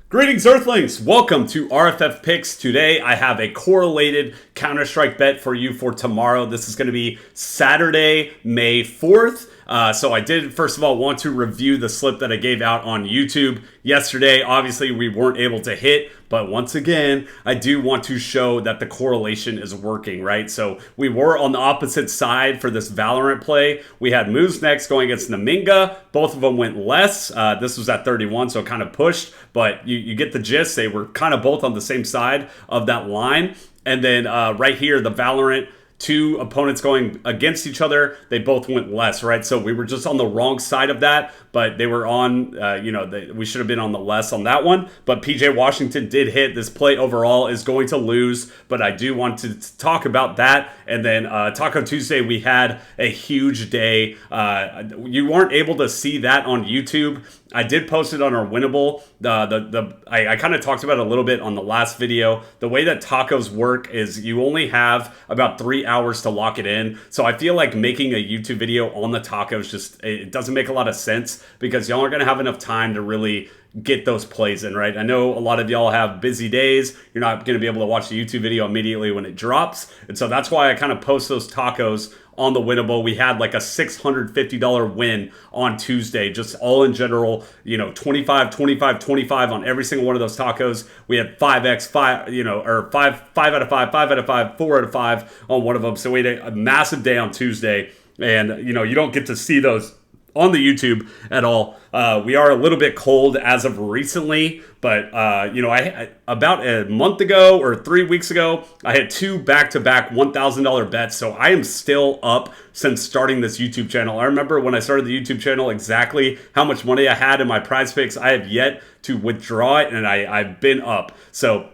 Greetings, Earthlings! Welcome to RFF Picks. Today, I have a correlated Counter-Strike bet for you for tomorrow. This is going to be Saturday, May 4th. So I did, first of all, want to review the slip that I gave out on YouTube yesterday. Obviously, we weren't able to hit, but once again, I do want to show that the correlation is working, right? So we were on the opposite side for this Valorant play. We had Moose next going against Naminga. Both of them went less. This was at 31, so it kind of pushed, but you get the gist. They were kind of both on the same side of that line. And then right here, the Valorant, two opponents going against each other, they both went less, right? So we were just on the wrong side of that, but they were on, we should have been on the less on that one. But PJ Washington did hit. This play overall is going to lose, but I do want to talk about that. And then Taco Tuesday, we had a huge day. You weren't able to see that on YouTube. I did post it on our Winnable. I kind of talked about it a little bit on the last video. The way that tacos work is you only have about 3 hours to lock it in. So I feel like making a YouTube video on the tacos it doesn't make a lot of sense because y'all aren't going to have enough time to really get those plays in, right? I know a lot of y'all have busy days. You're not going to be able to watch the YouTube video immediately when it drops. And so that's why I kind of post those tacos on the Winnable. We had like a $650 win on Tuesday, just all in general, 25, 25, 25 on every single one of those tacos. We had 5x, 5 out of 5, 5 out of 5, 4 out of 5 on one of them. So we had a massive day on Tuesday. And, you don't get to see those on the YouTube at all. We are a little bit cold as of recently, but I about a month ago or 3 weeks ago, I had two back-to-back $1,000 bets. So I am still up since starting this YouTube channel. I remember when I started the YouTube channel exactly how much money I had in my PrizePicks. I have yet to withdraw it, and I've been up. So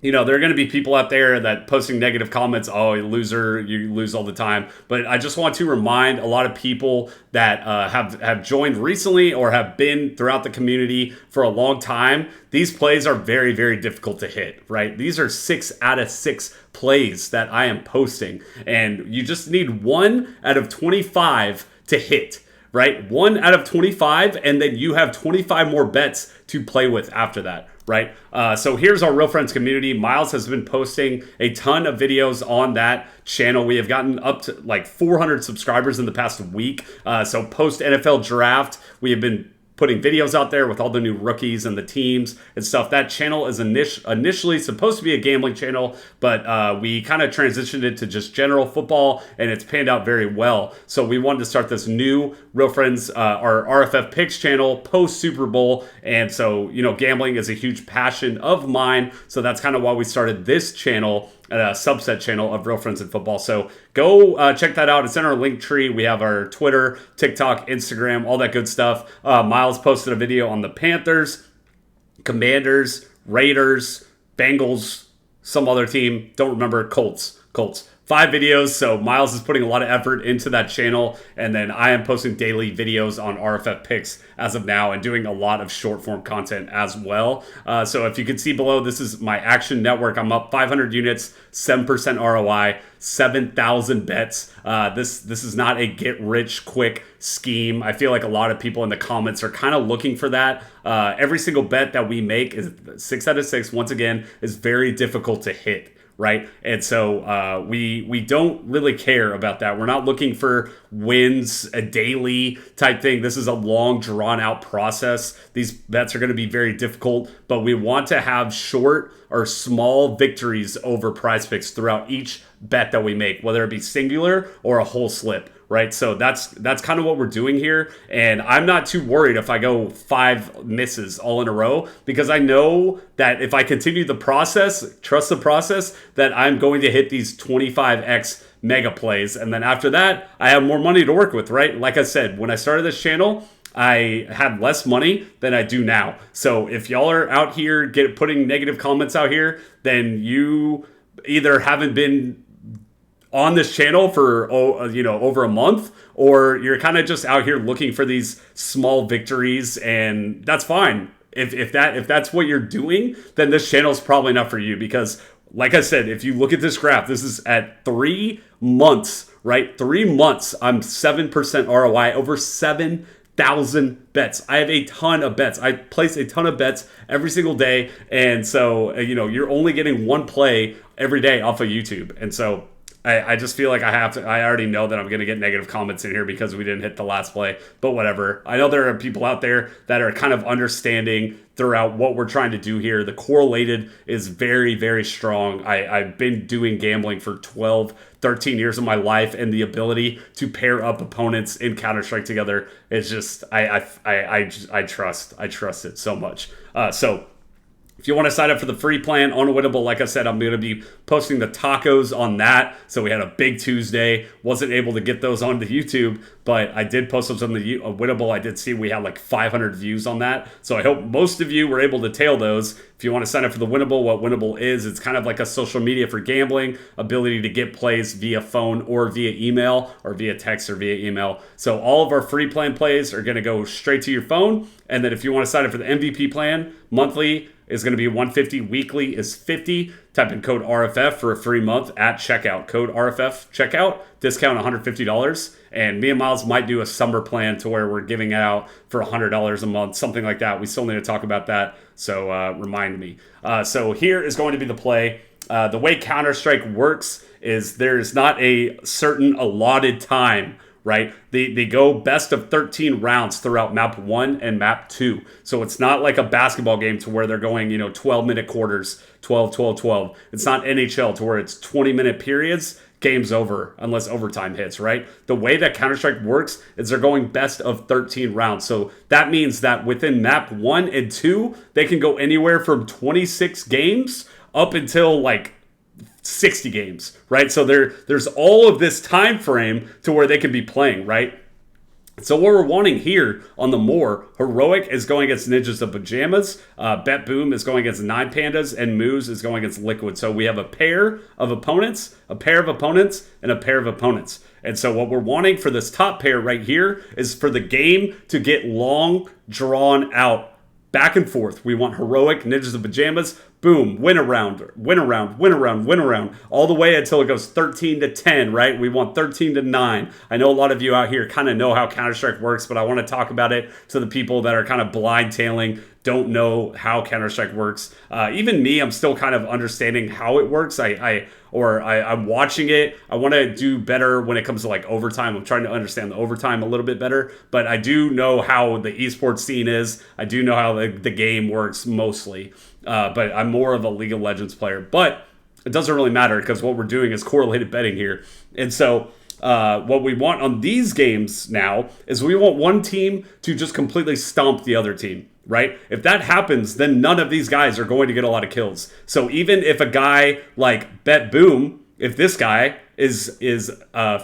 there are going to be people out there that posting negative comments, oh, you loser, you lose all the time. But I just want to remind a lot of people that have joined recently or have been throughout the community for a long time. These plays are very, very difficult to hit, right? These are 6 out of 6 plays that I am posting. And you just need 1 out of 25 to hit, right? 1 out of 25, and then you have 25 more bets to play with after that. Right. So here's our Real Friends community. Miles has been posting a ton of videos on that channel. We have gotten up to like 400 subscribers in the past week. So post NFL draft, we have been putting videos out there with all the new rookies and the teams and stuff. That channel is initially supposed to be a gambling channel, but we kind of transitioned it to just general football, and it's panned out very well. So we wanted to start this new Real Friends, our RFF Picks channel post Super Bowl. And so, gambling is a huge passion of mine. So that's kind of why we started this channel, a subset channel of Real Friends in Football. So go check that out. It's in our link tree. We have our Twitter, TikTok, Instagram, all that good stuff. Miles posted a video on the Panthers, Commanders, Raiders, Bengals, some other team. Don't remember. Colts. 5 videos, so Miles is putting a lot of effort into that channel, and then I am posting daily videos on RFF Picks as of now and doing a lot of short form content as well. So if you can see below, this is my Action Network. I'm up 500 units, 7% ROI, 7,000 bets. This is not a get rich quick scheme. I feel like a lot of people in the comments are kind of looking for that. Every single bet that we make is 6 out of 6. Once again, is very difficult to hit. Right. And so we don't really care about that. We're not looking for wins, a daily type thing. This is a long, drawn out process. These bets are going to be very difficult, but we want to have short or small victories over PrizePicks throughout each bet that we make, whether it be singular or a whole slip. Right. So that's kind of what we're doing here. And I'm not too worried if I go 5 misses all in a row, because I know that if I continue the process, trust the process, that I'm going to hit these 25x mega plays. And then after that, I have more money to work with. Right. Like I said, when I started this channel, I had less money than I do now. So if y'all are out here putting negative comments out here, then you either haven't been on this channel for over a month, or you're kind of just out here looking for these small victories, and that's fine. If that's what you're doing, then this channel is probably not for you, because like I said, if you look at this graph, this is at 3 months, right? 3 months, I'm 7% ROI over 7 1,000 bets. I have a ton of bets. I place a ton of bets every single day. And so, you're only getting one play every day off of YouTube. And so I just feel like I already know that I'm going to get negative comments in here because we didn't hit the last play, but whatever. I know there are people out there that are kind of understanding throughout what we're trying to do here. The correlated is very, very strong. I've been doing gambling for 12, 13 years of my life, and the ability to pair up opponents in Counter-Strike together is just, I trust it so much. So if you want to sign up for the free plan on Winnable, like I said, I'm going to be posting the tacos on that. So we had a big Tuesday. Wasn't able to get those onto YouTube, but I did post those on the Winnable. I did see we had like 500 views on that. So I hope most of you were able to tail those. If you want to sign up for the Winnable, what Winnable is, it's kind of like a social media for gambling, ability to get plays via phone or via email or via text or via email. So all of our free plan plays are going to go straight to your phone. And then if you want to sign up for the MVP plan, monthly is going to be $150, weekly is $50. Type in code RFF for a free month at checkout. Code RFF checkout, discount $150. And me and Miles might do a summer plan to where we're giving it out for $100 a month, something like that. We still need to talk about that, so remind me. So here is going to be the play. The way Counter-Strike works is there's not a certain allotted time, right? They go best of 13 rounds throughout map 1 and map 2. So it's not like a basketball game to where they're going, 12-minute quarters, 12, 12, 12. It's not NHL to where it's 20-minute periods, game's over unless overtime hits, right? The way that Counter-Strike works is they're going best of 13 rounds. So that means that within map 1 and 2, they can go anywhere from 26 games up until like 60 games, right? So there's all of this time frame to where they can be playing, right? So what we're wanting here on the more, Heroic is going against Ninjas of Pajamas, Bet Boom is going against Nine Pandas, and Moose is going against Liquid. So we have a pair of opponents, and a pair of opponents. And so what we're wanting for this top pair right here is for the game to get long, drawn out, back and forth. We want Heroic, Ninjas of Pajamas, boom, win around, all the way until it goes 13-10, right? We want 13-9. I know a lot of you out here kind of know how Counter-Strike works, but I want to talk about it to the people that are kind of blind-tailing, don't know how Counter-Strike works. Even me, I'm still kind of understanding how it works. I'm watching it. I want to do better when it comes to like overtime. I'm trying to understand the overtime a little bit better, but I do know how the esports scene is. I do know how the game works mostly, but I'm more of a League of Legends player. But it doesn't really matter because what we're doing is correlated betting here. And so what we want on these games now is we want one team to just completely stomp the other team. Right? If that happens, then none of these guys are going to get a lot of kills. So even if a guy like Bet Boom, if this guy is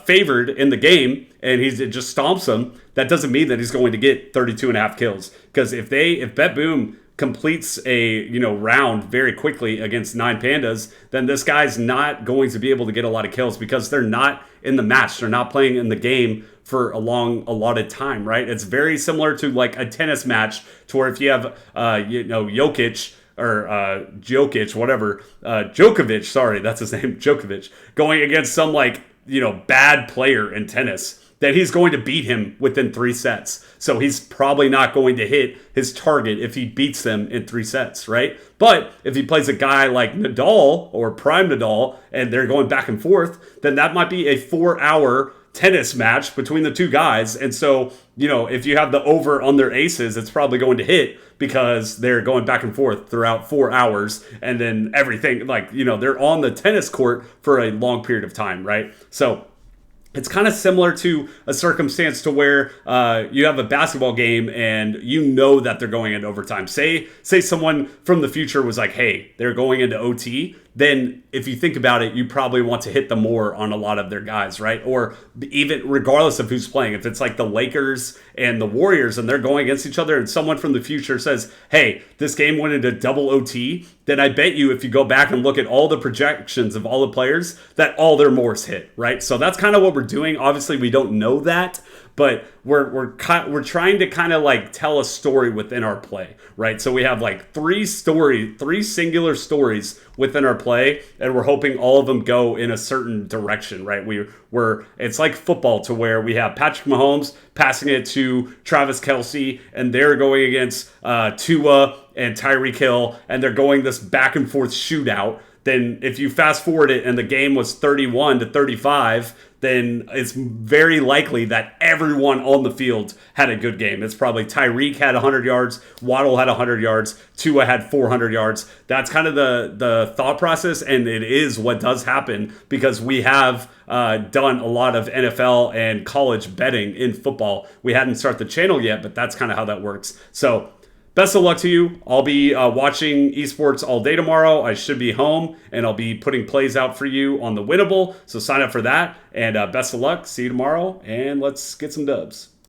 favored in the game and it just stomps him, that doesn't mean that he's going to get 32.5 kills. Because if Bet Boom completes a round very quickly against Nine Pandas, then this guy's not going to be able to get a lot of kills because they're not in the match. They're not playing in the game for a long allotted time, right? It's very similar to like a tennis match to where if you have Jokic or Djokovic, sorry, that's his name, Djokovic, going against some bad player in tennis, that he's going to beat him within 3 sets. So he's probably not going to hit his target if he beats them in 3 sets, right? But if he plays a guy like Nadal or Prime Nadal and they're going back and forth, then that might be a 4-hour tennis match between the two guys. And so, if you have the over on their aces, it's probably going to hit because they're going back and forth throughout 4 hours. And then everything, they're on the tennis court for a long period of time, right? So it's kind of similar to a circumstance to where you have a basketball game and that they're going into overtime. Say someone from the future was like, hey, they're going into OT. Then if you think about it, you probably want to hit them more on a lot of their guys, right? Or even regardless of who's playing, if it's like the Lakers and the Warriors and they're going against each other and someone from the future says, hey, this game went into double OT, then I bet you if you go back and look at all the projections of all the players, that all their mores hit, right? So that's kind of what we're doing. Obviously, we don't know that, but we're trying to kind of like tell a story within our play, right? So we have like three singular stories within our play, and we're hoping all of them go in a certain direction, right? It's like football, to where we have Patrick Mahomes passing it to Travis Kelce, and they're going against Tua and Tyreek Hill, and they're going this back and forth shootout. Then if you fast forward it and the game was 31-35, then it's very likely that everyone on the field had a good game. It's probably Tyreek had 100 yards, Waddle had 100 yards, Tua had 400 yards. That's kind of the thought process, and it is what does happen because we have done a lot of NFL and college betting in football. We hadn't started the channel yet, but that's kind of how that works. So best of luck to you. I'll be watching esports all day tomorrow. I should be home, and I'll be putting plays out for you on the Winnable. So sign up for that, and best of luck. See you tomorrow, and let's get some dubs.